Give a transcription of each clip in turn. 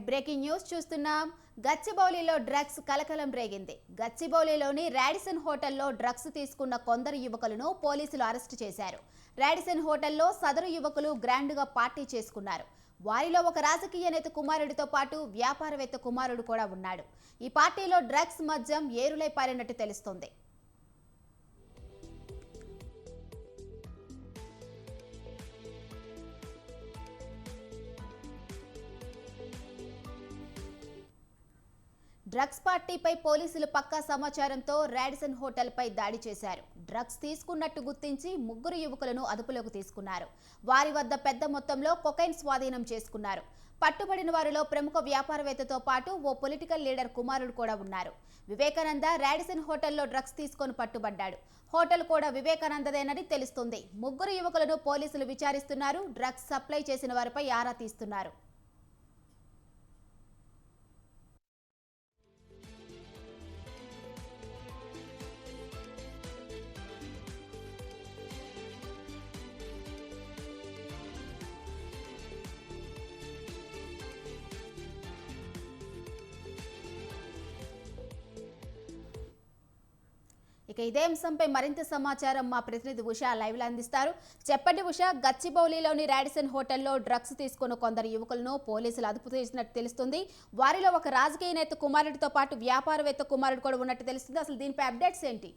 Breaking news చూస్తున్నాం. గచ్చిబౌలిలో drugs కలకలం రేగింది. గచ్చిబౌలిలోని రాడిసన్ హోటల్లో డ్రగ్స్ తీసుకున్న కొందరు యువకులను పోలీసులు అరెస్టు చేశారు. రాడిసన్ హోటల్లో సదరు యువకులు గ్రాండ్గా పార్టీ చేసుకున్నారు. వారిలో ఒక రాజకీయ నేత కుమారుడితో పాటు వ్యాపారవేత్త కుమారుడు కూడా ఉన్నాడు. ఈ పార్టీలో డ్రగ్స్ మద్యం ఏరులై పారినట్టు తెలుస్తోంది. డ్రగ్స్ పార్టీపై పోలీసులు పక్కా సమాచారంతో రాడిసన్ హోటల్పై దాడి చేశారు. డ్రగ్స్ తీసుకున్నట్టు గుర్తించి ముగ్గురు యువకులను అదుపులోకి తీసుకున్నారు. వారి వద్ద పెద్ద మొత్తంలో కొకైన్ స్వాధీనం చేసుకున్నారు. పట్టుబడిన వారిలో ప్రముఖ వ్యాపారవేత్తతో పాటు ఓ పొలిటికల్ లీడర్ కుమారుడు కూడా ఉన్నారు. వివేకానంద రాడిసన్ హోటల్లో డ్రగ్స్ తీసుకొని పట్టుబడ్డాడు. హోటల్ కూడా వివేకానందదేనని తెలుస్తుంది. ముగ్గురు యువకులను పోలీసులు విచారిస్తున్నారు. డ్రగ్స్ సప్లై చేసిన వారిపై ఆరా తీస్తున్నారు. ఇక ఇదే అంశంపై మరింత సమాచారం మా ప్రతినిధి ఉషా లైవ్ లో అందిస్తారు. చెప్పండి ఉషా, గచ్చిబౌలిలోని రాడిసన్ హోటల్లో డ్రగ్స్ తీసుకున్న కొందరు యువకులను పోలీసులు అదుపు చేసినట్టు తెలుస్తుంది. వారిలో ఒక రాజకీయ నేత కుమారుడితో పాటు వ్యాపారవేత్త కుమారుడు కూడా ఉన్నట్టు తెలుస్తుంది. అసలు దీనిపై అప్డేట్స్ ఏంటి?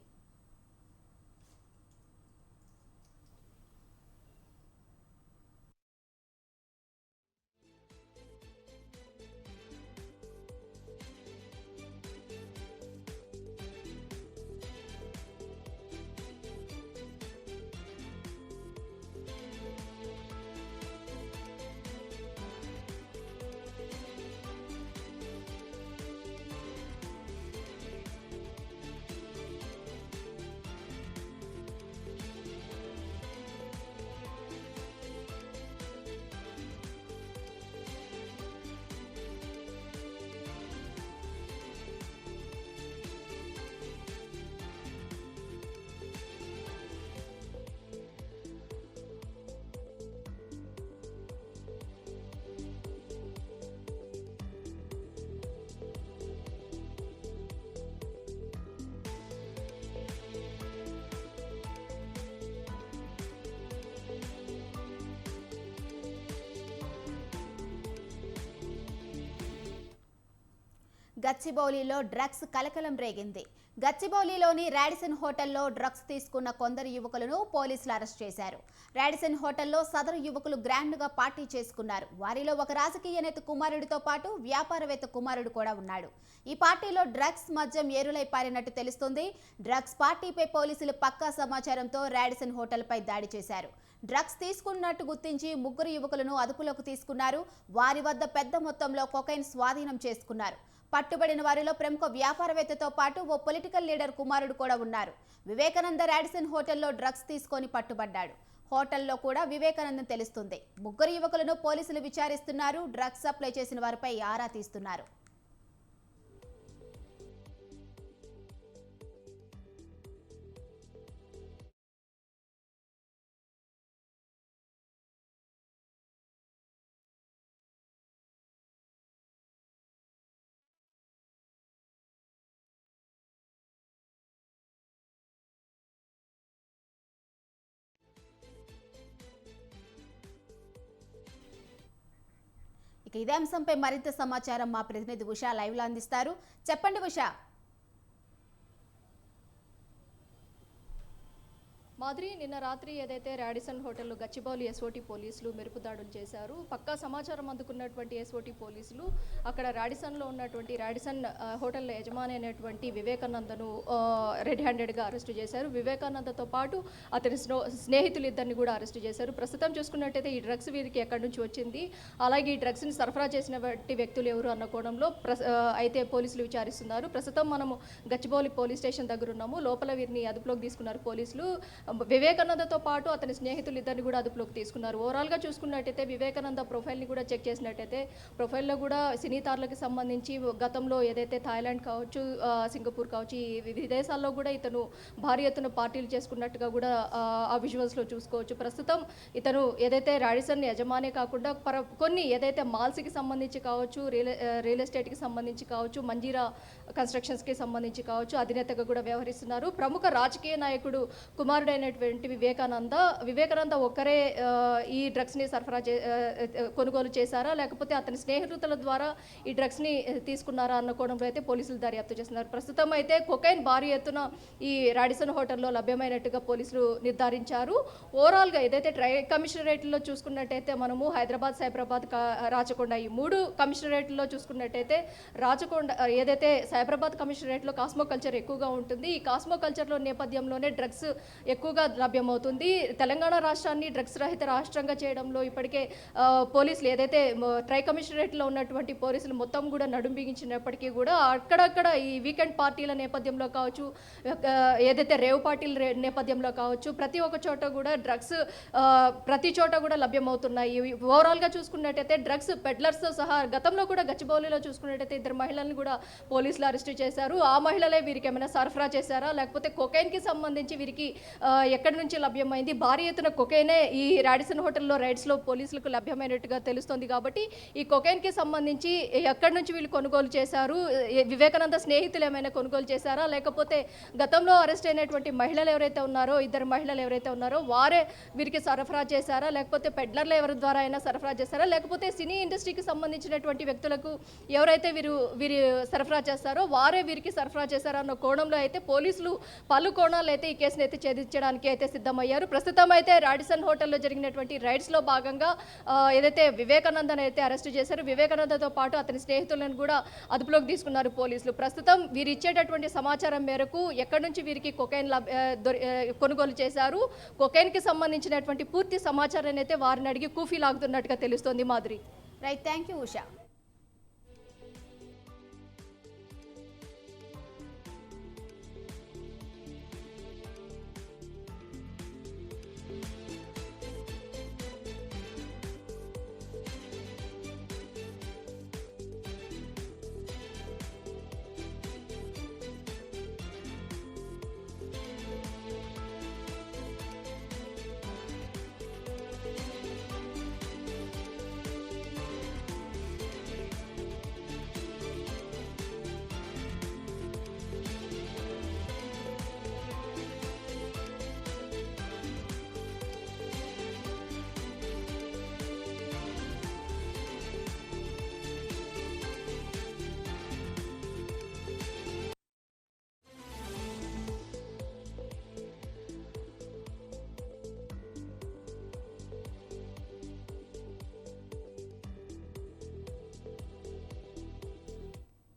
గచ్చిబౌలిలో డ్రగ్స్ కలకలం రేగింది. గచ్చిబౌలిలోని రాడిసన్ హోటల్లో డ్రగ్స్ తీసుకున్న కొందరు యువకులను పోలీసులు అరెస్ట్ చేశారు. రాడిసన్ హోటల్లో సదరు యువకులు గ్రాండ్గా పార్టీ చేసుకున్నారు. వారిలో ఒక రాజకీయ నేత కుమారుడితో పాటు వ్యాపారవేత్త కుమారుడు కూడా ఉన్నాడు. ఈ పార్టీలో డ్రగ్స్ మద్యం ఏరులై పారినట్టు తెలుస్తుంది. డ్రగ్స్ పార్టీపై పోలీసులు పక్కా సమాచారంతో రాడిసన్ హోటల్పై దాడి చేశారు. డ్రగ్స్ తీసుకున్నట్టు గుర్తించి ముగ్గురు యువకులను అదుపులోకి తీసుకున్నారు. వారి వద్ద పెద్ద మొత్తంలో కొకైన్ స్వాధీనం చేసుకున్నారు. పట్టుబడిన వారిలో ప్రముఖ వ్యాపారవేత్తతో పాటు ఓ పొలిటికల్ లీడర్ కుమారుడు కూడా ఉన్నారు. వివేకానంద రాడిసన్ హోటల్లో డ్రగ్స్ తీసుకొని పట్టుబడ్డాడు. హోటల్లో కూడా వివేకానందం తెలుస్తుంది. ముగ్గురు యువకులను పోలీసులు విచారిస్తున్నారు. డ్రగ్స్ సప్లై చేసిన వారిపై ఆరా తీస్తున్నారు. ఇక ఇదే అంశంపై మరింత సమాచారం మా ప్రతినిధి ఉషా లైవ్ లో అందిస్తారు. చెప్పండి ఉషా. మాదిరి, నిన్న రాత్రి ఏదైతే రాడిసన్ హోటల్లో గచ్చిబౌలి ఎస్ఓటీ పోలీసులు మెరుపు దాడులు చేశారు. పక్కా సమాచారం అందుకున్నటువంటి ఎస్ఓటీ పోలీసులు అక్కడ రాడిసన్లో ఉన్నటువంటి రాడిసన్ హోటల్ యజమాని అయినటువంటి వివేకానందను రెడ్ హ్యాండెడ్గా అరెస్టు చేశారు. వివేకానందతో పాటు అతని స్నేహితులు ఇద్దరిని కూడా అరెస్టు చేశారు. ప్రస్తుతం చూసుకున్నట్టయితే ఈ డ్రగ్స్ వీరికి ఎక్కడి నుంచి వచ్చింది, అలాగే ఈ డ్రగ్స్ని సరఫరా చేసినటువంటి వ్యక్తులు ఎవరు అన్న కోణంలో అయితే పోలీసులు విచారిస్తున్నారు. ప్రస్తుతం మనము గచ్చిబౌలి పోలీస్ స్టేషన్ దగ్గర ఉన్నాము. లోపల వీరిని అదుపులోకి తీసుకున్నారు పోలీసులు. వివేకానందతో పాటు అతని స్నేహితులు ఇద్దరిని కూడా అదుపులోకి తీసుకున్నారు. ఓవరాల్గా చూసుకున్నట్టయితే వివేకానంద ప్రొఫైల్ని కూడా చెక్ చేసినట్టయితే ప్రొఫైల్లో కూడా సినీ తారలకు సంబంధించి గతంలో ఏదైతే థాయిలాండ్ కావచ్చు, సింగపూర్ కావచ్చు, ఈ విదేశాల్లో కూడా ఇతను భారీ ఎత్తున పార్టీలు చేసుకున్నట్టుగా కూడా ఆ విజువల్స్లో చూసుకోవచ్చు. ప్రస్తుతం ఇతను ఏదైతే రాడిసన్ యజమానే కాకుండా కొన్ని ఏదైతే మాల్స్కి సంబంధించి కావచ్చు, రియల్ ఎస్టేట్కి సంబంధించి కావచ్చు, మంజీరా కన్స్ట్రక్షన్స్కి సంబంధించి కావచ్చు అధినేతగా కూడా వ్యవహరిస్తున్నారు. ప్రముఖ రాజకీయ నాయకుడు కుమారుడైనటువంటి వివేకానంద ఒక్కరే ఈ డ్రగ్స్ని కొనుగోలు చేశారా, లేకపోతే అతని స్నేహితుల ద్వారా ఈ డ్రగ్స్ని తీసుకున్నారా అన్న కోణంలో అయితే పోలీసులు దర్యాప్తు చేస్తున్నారు. ప్రస్తుతం అయితే కొకైన్ భారీ ఎత్తున ఈ రాడిసన్ హోటల్లో లభ్యమైనట్టుగా పోలీసులు నిర్ధారించారు. ఓవరాల్గా ఏదైతే ట్రై కమిషనరేట్లో చూసుకున్నట్టయితే మనము హైదరాబాద్, సైబరాబాద్, రాచకొండ ఈ 3 కమిషనరేట్లో చూసుకున్నట్టయితే రాచకొండ ఏదైతే సైబరాబాద్ కమిషనరేట్లో కాస్మో కల్చర్ ఎక్కువగా ఉంటుంది. ఈ కాస్మో కల్చర్లో నేపథ్యంలోనే డ్రగ్స్ ఎక్కువగా లభ్యమవుతుంది. తెలంగాణ రాష్ట్రాన్ని డ్రగ్స్ రహిత రాష్ట్రంగా చేయడంలో ఇప్పటికే పోలీసులు ఏదైతే ట్రై కమిషనరేట్లో ఉన్నటువంటి పోలీసులు మొత్తం కూడా నడుం బిగించినప్పటికీ కూడా అక్కడక్కడ ఈ వీకెండ్ పార్టీల నేపథ్యంలో కావచ్చు, ఏదైతే రేవ్ పార్టీల నేపథ్యంలో కావచ్చు, ప్రతి ఒక్క చోట కూడా డ్రగ్స్ ప్రతి చోట కూడా లభ్యమవుతున్నాయి. ఓవరాల్గా చూసుకున్నట్టయితే డ్రగ్స్ పెడ్లర్స్తో సహా గతంలో కూడా గచ్చిబౌలిలో చూసుకున్నట్టయితే 2 మహిళలను కూడా పోలీసులు అరెస్టు చేశారు. ఆ మహిళలే వీరికి ఏమైనా సరఫరా చేశారా, లేకపోతే కొకైన్కి సంబంధించి వీరికి ఎక్కడి నుంచి లభ్యమైంది, భారీ ఎత్తున కొకైనే ఈ రాడిసన్ హోటల్లో రైడ్స్లో పోలీసులకు లభ్యమైనట్టుగా తెలుస్తోంది. కాబట్టి ఈ కొకైన్కి సంబంధించి ఎక్కడి నుంచి వీళ్ళు కొనుగోలు చేశారు, వివేకానంద స్నేహితులు ఏమైనా కొనుగోలు చేశారా, లేకపోతే గతంలో అరెస్ట్ అయినటువంటి మహిళలు ఎవరైతే ఉన్నారో 2 మహిళలు ఎవరైతే ఉన్నారో వారే వీరికి సరఫరా చేశారా, లేకపోతే పెడ్లర్లు ఎవరి ద్వారా అయినా సరఫరా చేశారా, లేకపోతే సినీ ఇండస్ట్రీకి సంబంధించినటువంటి వ్యక్తులకు ఎవరైతే వీరి సరఫరా చేస్తారో వారే వీరికి సరఫరా చేశారా అన్న కోణంలో అయితే పోలీసులు పలు కోణాలు అయితే ఈ కేసును అయితే ఛేదించడానికి అయితే సిద్ధమయ్యారు. ప్రస్తుతం అయితే రాడిసన్ హోటల్లో జరిగినటువంటి రైడ్స్లో భాగంగా ఏదైతే వివేకానందను అయితే అరెస్టు చేశారు, వివేకానందతో పాటు అతని స్నేహితులను కూడా అదుపులోకి తీసుకున్నారు పోలీసులు. ప్రస్తుతం వీరు ఇచ్చేటటువంటి సమాచారం మేరకు ఎక్కడి నుంచి వీరికి కొకైన్ కొనుగోలు చేశారు, కొకైన్కి సంబంధించినటువంటి పూర్తి సమాచారాన్ని అయితే వారిని అడిగి కూఫీ లాగుతున్నట్టుగా తెలుస్తోంది. Madhuri. Right, thank you Usha.